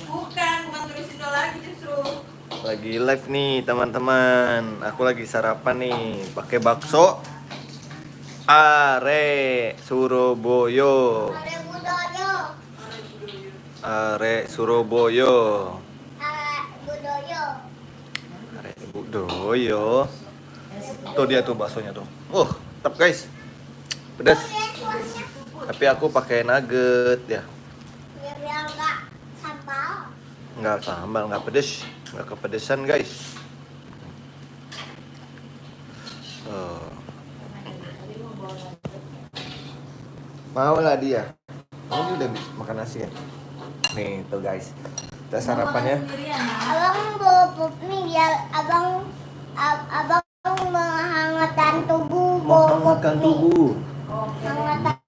Bukan tulis Indo lagi justru. Lagi live nih teman-teman. Aku lagi sarapan nih pakai bakso are Surabaya. Are Surabaya. Are Budoyo. Tuh dia tuh baksonya tuh. Mantap guys. Pedas. Tapi aku pakai nugget ya. Biar nggak sambal. Nggak sambal, nggak pedes, nggak kepedesan guys. Mau lah dia. Oh, ini udah bisa makan nasi ya. Nih tuh guys, kita sarapannya. Abang bawa nih biar abang menghangatkan tubuh. Menghangatkan tubuh. Menghangatkan tubuh.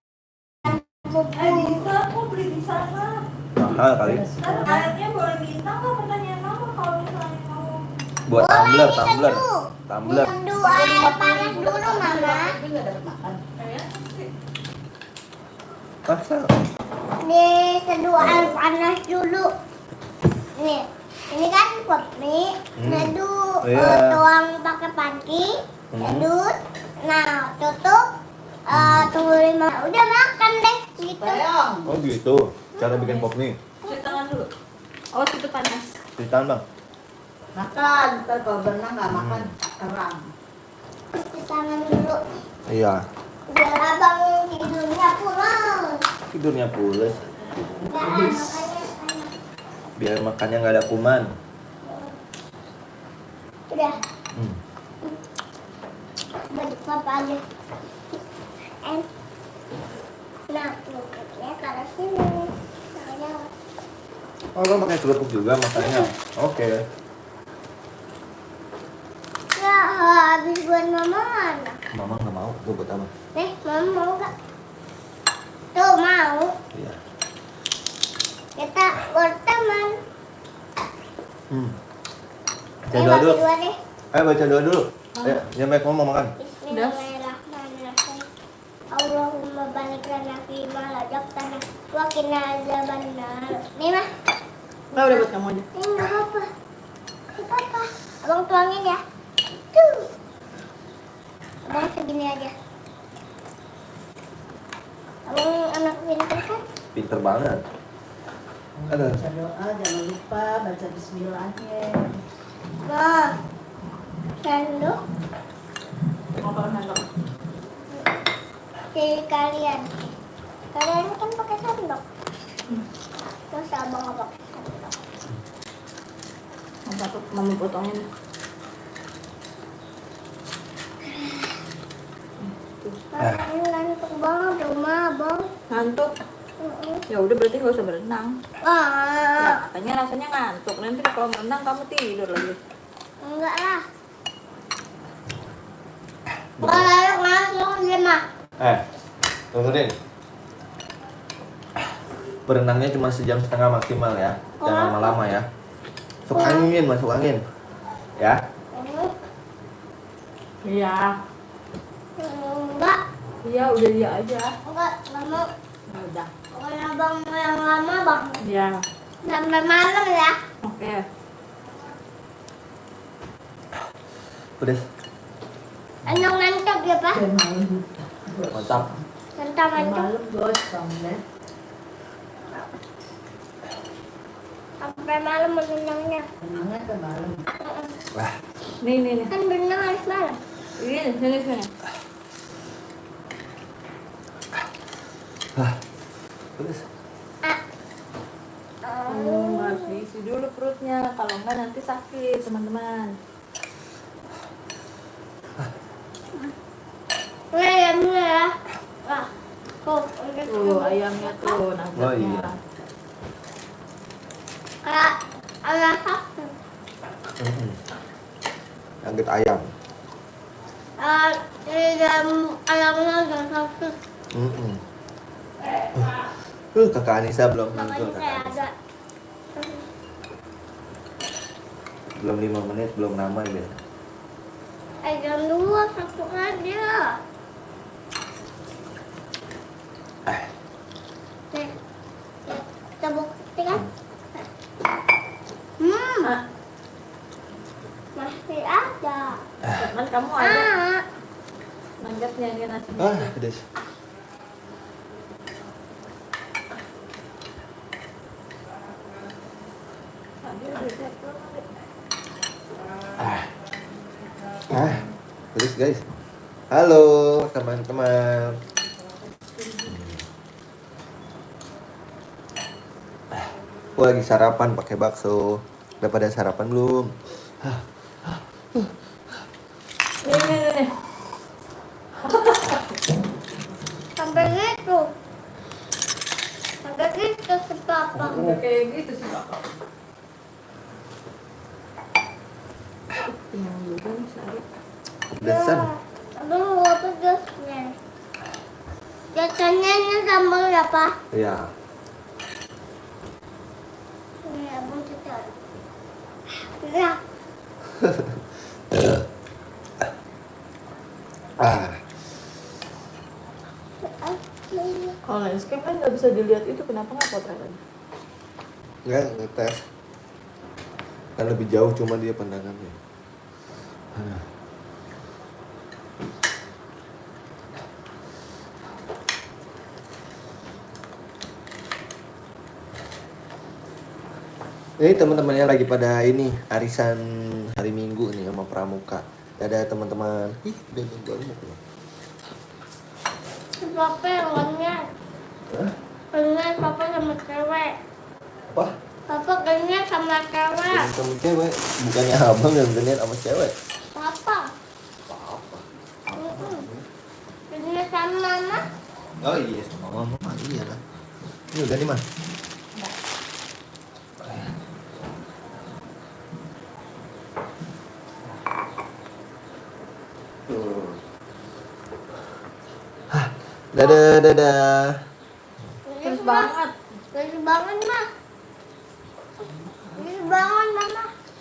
Bisa, aku beli di sana. Mahal kali. Alatnya boleh minta nggak pertanyaan mama kalau misalnya mau. Buat tumbler. Diseduh air panas dulu mama. Masa? Diseduh air panas dulu. Nih, ini kan pop mie. Seduh, tuang pakai panci. Seduh. Nah, tutup. Tunggu 5. Udah makan deh gitu. Oh gitu. Cara bikin pop nih. Cuci tangan dulu. Oh, itu panas. Cuci tangan bang. Makan, ntar kalau berenang nggak makan, terang. Cuci tangan dulu. Iya. Biar abang tidurnya pulang. Tidurnya pules. Makanya. Biar makannya nggak ada kuman. Udah. Balik papa aja. Nah, lukanya ke arah sini. Makanya. Oh, lo pakai kerupuk juga makannya. Oke. Ya, habis buat mama mana? Mama nggak mau. Gue buat apa? Mama mau nggak? Tuh mau. Iya. Kita berteman. Baca doa dulu. Berdua deh. Ayo baca doa dulu. Ayo, jangan banyak ngomong makan. Bismillahirrahmanirrahim. Allahumma barik lana fi ma razaqtana wa qina azabannar. Nih mah. Nggak udah buat kamu aja. Ini nggak apa-apa. Nggak apa-apa. Abang tuangin ya. Tuh. Abang segini aja. Abang anak pintar kan? Pinter banget. Ada. Baca doa, jangan lupa baca bismillahnya. Nah. Sendok. Mau kalau sendok. Jadi kalian kan pakai sendok. Terus abang nggak pakai sendok. Mau satu, mami potongin. Ini ngantuk banget rumah abang. Ngantuk. Ya udah berarti nggak usah berenang. Ya, katanya rasanya ngantuk. Nanti kalau berenang kamu tidur lagi. Enggak lah. Kalau ngantuk dia mah. Tunggu deh. Berenangnya cuma sejam setengah maksimal ya. Jangan lama-lama ya. Masuk angin. Ya. Iya. Enggak. Iya, udah dia aja. Enggak mau. Udah. Pokoknya abang mau yang lama bang. Iya. Sampai malam ya. Oke. Pedes. Enak ngantuk ya pak. Mantap. Mantap ngantuk. Malam gosong deh. Sampai malam berenangnya. Renangnya ke malam. Wah. Nih. Kan berenang harus malam. Ini, sini. Pedes. Harus diisi dulu perutnya. Kalau enggak nanti sakit, teman-teman. Ayamnya ya. Tuh, ayamnya tuh, nuggetnya. Oh, iya. Kayak ayam satu. Nugget ayam. Ayamnya ada satu. Kakak Anissa belum muncul. Makanya Kakak saya Anissa. ada. Belum 5 menit, belum nama ya. Jam 2 satu aja. Nih. Kita buktikan. Ah, Masih ada. kan kamu ada. Manggapnya ini nasi. Pedes. Tadi udah siap belum, Adik? Pedes guys. Halo teman-teman. Aku lagi sarapan pakai bakso. Udah pada sarapan belum? Nih. Sampai gitu. Sampai gitu si papa. Udah kayak gitu sih kakak. Yang juga nih Sari. Pedesan. Aduh, pedasnya. Biasanya ini sambal ya, Pak? Iya. Ini abang kita. Ya. Kalau landscape kan nggak bisa dilihat itu, kenapa nggak potretan? Enggak, ngetes. Kan lebih jauh cuma dia pandangannya. Ini teman-temannya lagi pada ini arisan hari Minggu nih sama Pramuka. Ada teman-teman. Ih, udah banyak loh. Si papa orangnya. Hah? Orangnya papa sama cewek. Apa? Papa kayaknya sama cewek. Sama cewek, bukannya abang yang genit sama cewek. Papa. Apa? Kayaknya sama mama. Oh iya, sama mama iya lah. Ini udah nih, Mas. Dadah. Terus banget. Terus banget, Ma. Terus banget, Ma.